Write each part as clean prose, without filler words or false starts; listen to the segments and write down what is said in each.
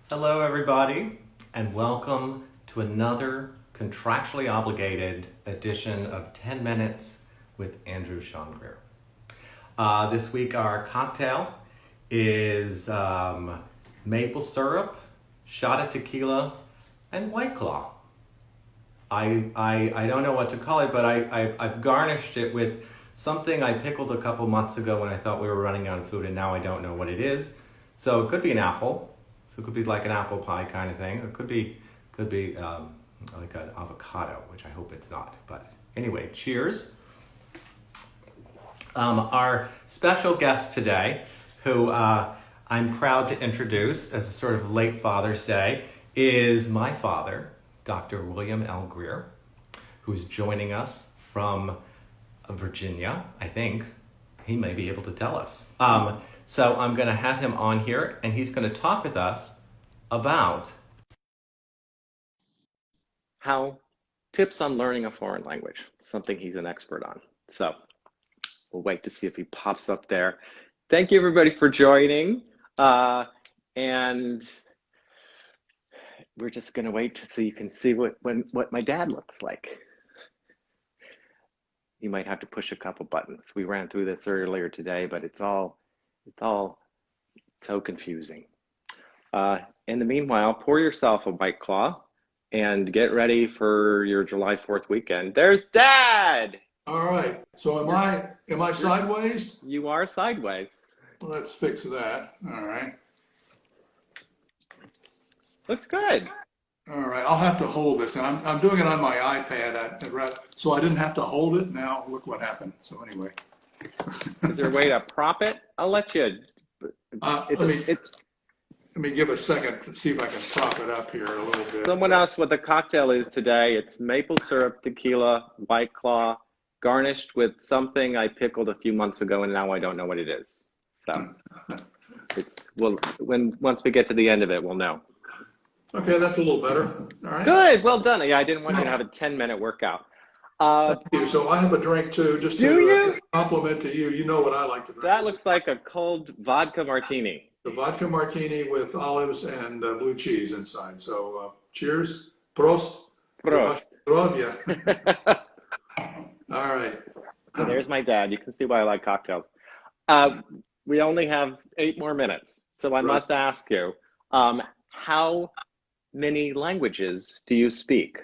Hello, everybody, and welcome to another contractually obligated edition of 10 Minutes with Andrew Sean Greer. This week, our cocktail is maple syrup, shot of tequila, and White Claw. I don't know what to call it, but I've garnished it with something I pickled a couple months ago when I thought we were running out of food, and now I don't know what it is. So it could be an apple. So it could be like an apple pie kind of thing. It could be like an avocado, which I hope it's not. But anyway, cheers. Our special guest today, who I'm proud to introduce as a sort of late Father's Day, is my father, Dr. William L. Greer, who's joining us from Virginia, I think. He may be able to tell us. So I'm going to have him on here, and he's going to talk with us about how tips on learning a foreign language, something he's an expert on. So we'll wait to see if he pops up there. Thank you, everybody, for joining. And we're just going to wait so you can see what my dad looks like. You might have to push a couple buttons. We ran through this earlier today, but it's all so confusing. In the meanwhile, pour yourself a White Claw and get ready for your July 4th weekend. There's Dad! All right, so am I sideways? You are sideways. Let's fix that. All right. Looks good. All right, I'll have to hold this, and I'm doing it on my iPad, so I didn't have to hold it. Now look what happened. So anyway. Is there a way to prop it? I'll let you. Let me give a second to see if I can prop it up here a little bit. Someone asked what the cocktail is today. It's maple syrup, tequila, White Claw, garnished with something I pickled a few months ago, and now I don't know what it is. So once we get to the end of it, we'll know. Okay, that's a little better. All right. Good, well done. Yeah, I didn't want you to have a 10-minute workout. Thank you. So I have a drink too, just to compliment to you. You know what I like to drink. That looks like a cold vodka martini. The vodka martini with olives and blue cheese inside. So cheers. Prost. Prost. Zdrowie. All right. So there's my dad. You can see why I like cocktails. We only have 8 more minutes. So I must ask you, how many languages do you speak?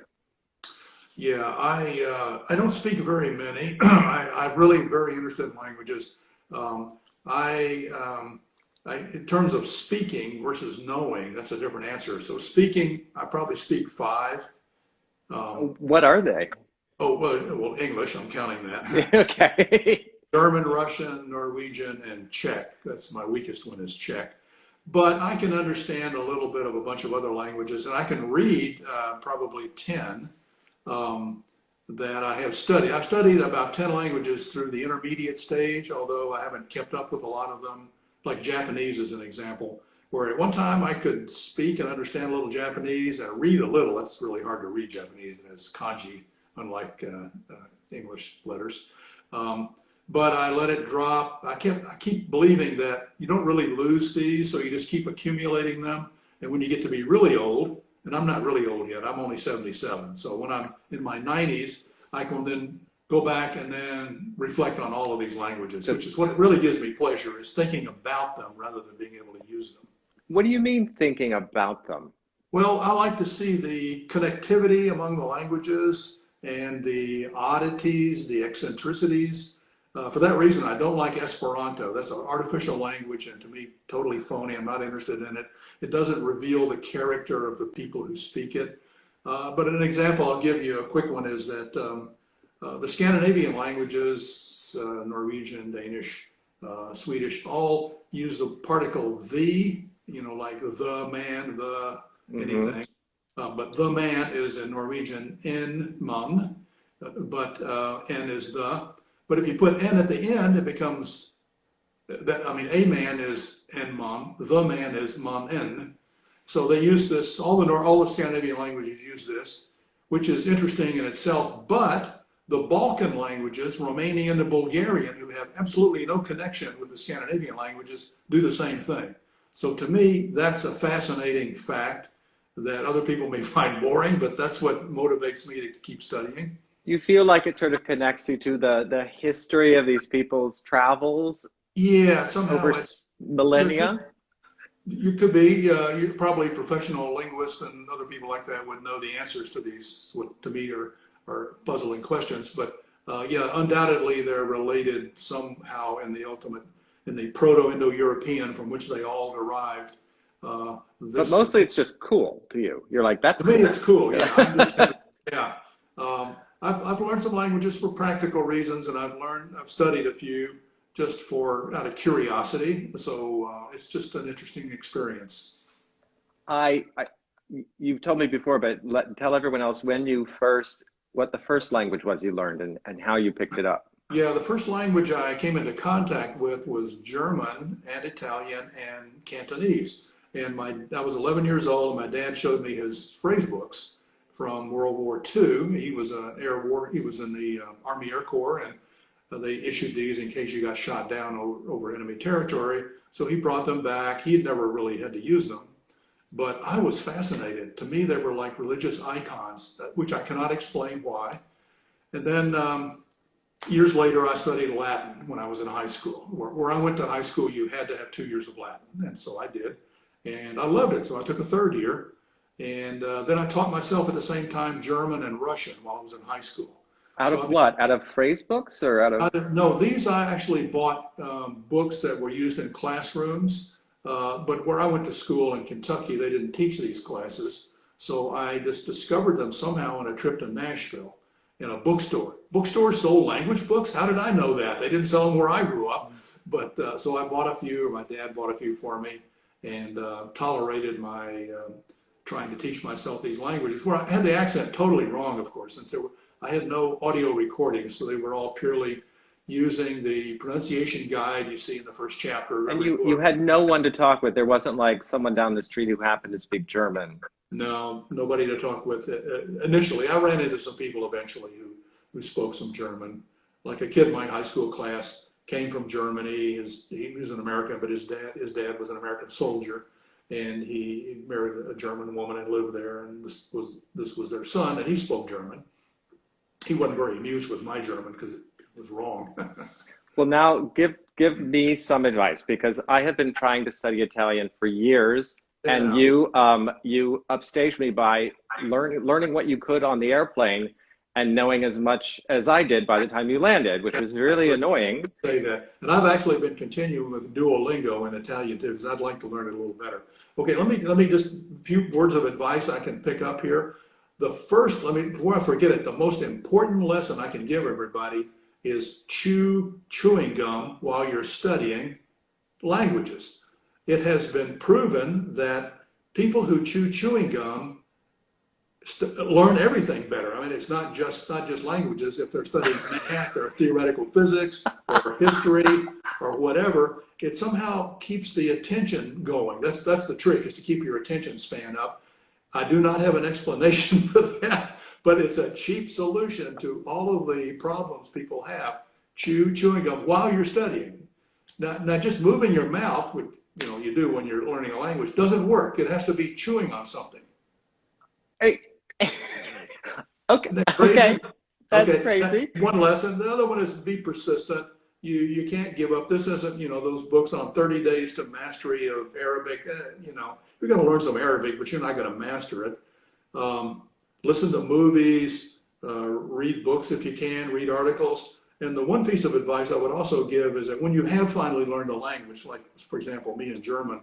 Yeah, I don't speak very many. I'm really very interested in languages. In terms of speaking versus knowing, that's a different answer. So speaking, I probably speak 5. What are they? Oh, well, English, I'm counting that. Okay. German, Russian, Norwegian, and Czech. That's my weakest one is Czech. But I can understand a little bit of a bunch of other languages, and I can read probably 10 that I have studied. I've studied about 10 languages through the intermediate stage, although I haven't kept up with a lot of them, like Japanese as an example, where at one time I could speak and understand a little Japanese and read a little. That's really hard to read Japanese, and it's kanji, unlike English letters. But I let it drop. I keep believing that you don't really lose these, so you just keep accumulating them. And when you get to be really old, and I'm not really old yet, I'm only 77. So when I'm in my 90s, I can then go back and then reflect on all of these languages, which is what really gives me pleasure, is thinking about them rather than being able to use them. What do you mean thinking about them? Well, I like to see the connectivity among the languages and the oddities, the eccentricities. For that reason, I don't like Esperanto. That's an artificial language, and to me, totally phony. I'm not interested in it. It doesn't reveal the character of the people who speak it. But an example I'll give you, a quick one, is that the Scandinavian languages, Norwegian, Danish, Swedish, all use the particle the, like the man, the anything. But the man is in Norwegian en man, but en is the. But if you put n at the end, it becomes, a man is en man, the man is man en. So they use this, all the Scandinavian languages use this, which is interesting in itself, but the Balkan languages, Romanian and Bulgarian, who have absolutely no connection with the Scandinavian languages, do the same thing. So to me, that's a fascinating fact that other people may find boring, but that's what motivates me to keep studying. You feel like it sort of connects you to the history of these people's travels Yeah, over somehow there could, millennia? you could be, you're probably a professional linguist and other people like that would know the answers to these, what to me are puzzling questions. But yeah, undoubtedly they're related somehow in the ultimate, in the Proto-Indo-European from which they all derived. But This mostly it's just cool to you. You're like, that's To me, cool. it's cool. Yeah, yeah. I've learned some languages for practical reasons, and I've studied a few just for out of curiosity. So it's just an interesting experience. I you've told me before, but tell everyone else what the first language was you learned and how you picked it up. Yeah, the first language I came into contact with was German and Italian and Cantonese. And I was 11 years old, and my dad showed me his phrase books from World War II. He was he was in the Army Air Corps, and they issued these in case you got shot down over enemy territory. So he brought them back. He had never really had to use them, but I was fascinated. To me, they were like religious icons, which I cannot explain why. And then years later, I studied Latin when I was in high school. Where I went to high school, you had to have 2 years of Latin, and so I did. And I loved it, so I took a third year. And then I taught myself at the same time German and Russian while I was in high school. Out So of what? Out of phrase books or out of? no, these I actually bought books that were used in classrooms, but where I went to school in Kentucky, they didn't teach these classes. So I just discovered them somehow on a trip to Nashville in a bookstore. Bookstores sold language books. How did I know that? They didn't sell them where I grew up. But so I bought a few, or my dad bought a few for me, and tolerated my trying to teach myself these languages, where I had the accent totally wrong, of course, since I had no audio recordings, so they were all purely using the pronunciation guide you see in the first chapter. And you had no one to talk with. There wasn't like someone down the street who happened to speak German. No, nobody to talk with. Initially, I ran into some people eventually who spoke some German. Like a kid in my high school class came from Germany. He was an American, but his dad was an American soldier, and he married a German woman and lived there. And this was their son, and he spoke German. He wasn't very amused with my German because it was wrong. Well, now give me some advice, because I have been trying to study Italian for years, and you upstaged me by learning what you could on the airplane and knowing as much as I did by the time you landed, which was really annoying. Say that, and I've actually been continuing with Duolingo in Italian too, because I'd like to learn it a little better. Okay, let me just a few words of advice I can pick up here. The first, before I forget it, the most important lesson I can give everybody is chewing gum while you're studying languages. It has been proven that people who chew chewing gum learn everything better. I mean, it's not just languages. If they're studying math or theoretical physics or history or whatever, it somehow keeps the attention going. That's the trick, is to keep your attention span up. I do not have an explanation for that, but it's a cheap solution to all of the problems people have. Chewing gum while you're studying. Now just moving your mouth, which you do when you're learning a language, doesn't work. It has to be chewing on something. Hey. Okay. Isn't that crazy? Okay. That's Okay, crazy. one lesson. The other one is be persistent. You can't give up. This isn't, those books on 30 days to mastery of Arabic. You're going to learn some Arabic, but you're not going to master it. Listen to movies, read books if you can, read articles. And the one piece of advice I would also give is that when you have finally learned a language, like, for example, me in German,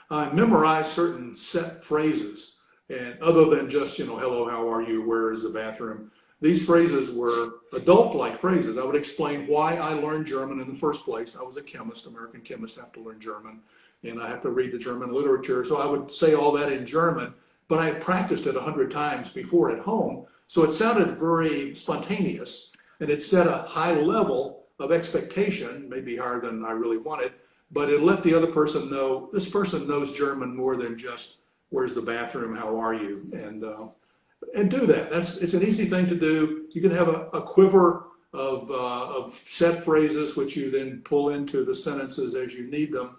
I memorize certain set phrases. And other than just, hello, how are you? Where is the bathroom? These phrases were adult-like phrases. I would explain why I learned German in the first place. I was a chemist, American chemist, have to learn German, and I have to read the German literature. So I would say all that in German, but I had practiced it 100 times before at home. So it sounded very spontaneous, and it set a high level of expectation, maybe higher than I really wanted, but it let the other person know, this person knows German more than just, where's the bathroom, how are you? And do that. It's an easy thing to do. You can have a quiver of set phrases, which you then pull into the sentences as you need them.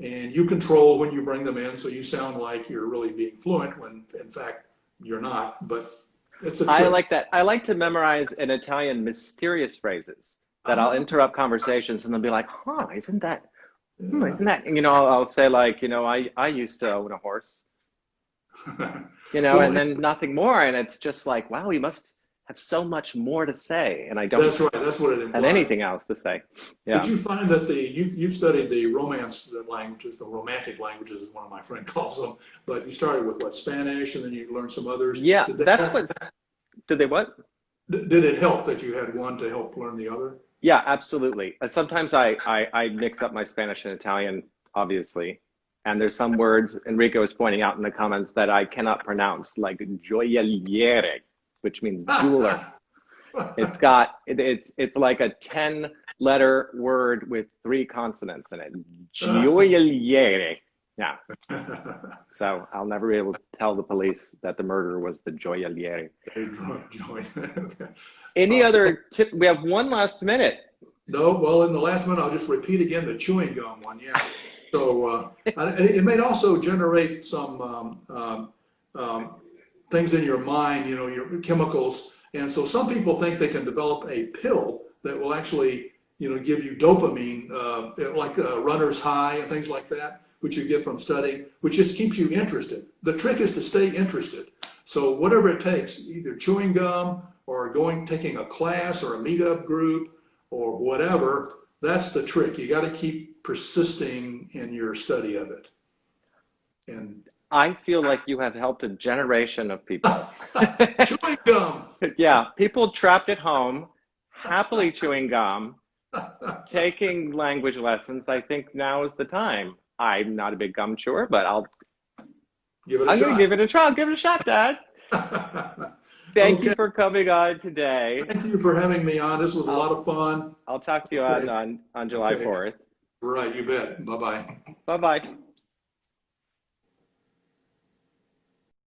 and you control when you bring them in, so you sound like you're really being fluent when in fact you're not, but it's a trick. I like that. I like to memorize in Italian mysterious phrases that I'll interrupt conversations and they'll be like, huh, isn't that, you know, I'll say like, you know, I used to own a horse, you know, Well, and then nothing more. And it's just like, wow, we must have so much more to say. And I don't that's right. That's what it implies. have anything else to say. Yeah. But you find that you've studied the Romance languages, the Romantic languages, as one of my friends calls them. But you started with what, Spanish, and then you learned some others. Yeah, did they what? Did it help that you had one to help learn the other? Yeah, absolutely. Sometimes I mix up my Spanish and Italian, obviously. And there's some words Enrico was pointing out in the comments that I cannot pronounce, like gioielliere, which means jeweler. It's like a 10-letter word with 3 consonants in it. Gioielliere. Yeah. So I'll never be able to tell the police that the murderer was the gioielliere. Any other tip? We have one last minute. No, well, in the last minute, I'll just repeat again the chewing gum one. Yeah. So it may also generate some things in your mind, you know, your chemicals. And so some people think they can develop a pill that will actually, you know, give you dopamine, like runner's high and things like that, which you get from studying, which just keeps you interested. The trick is to stay interested. So whatever it takes, either chewing gum or taking a class or a meetup group or whatever, that's the trick. You got to keep persisting in your study of it. And I feel like you have helped a generation of people. chewing gum. Yeah, people trapped at home, happily chewing gum, taking language lessons. I think now is the time. I'm not a big gum chewer, but I'm going to give it a try. I'll give it a shot, Dad. Thank you for coming on today. Thank you for having me on. This was a lot of fun. I'll talk to you on July 4th. Right, you bet. Bye-bye. Bye-bye.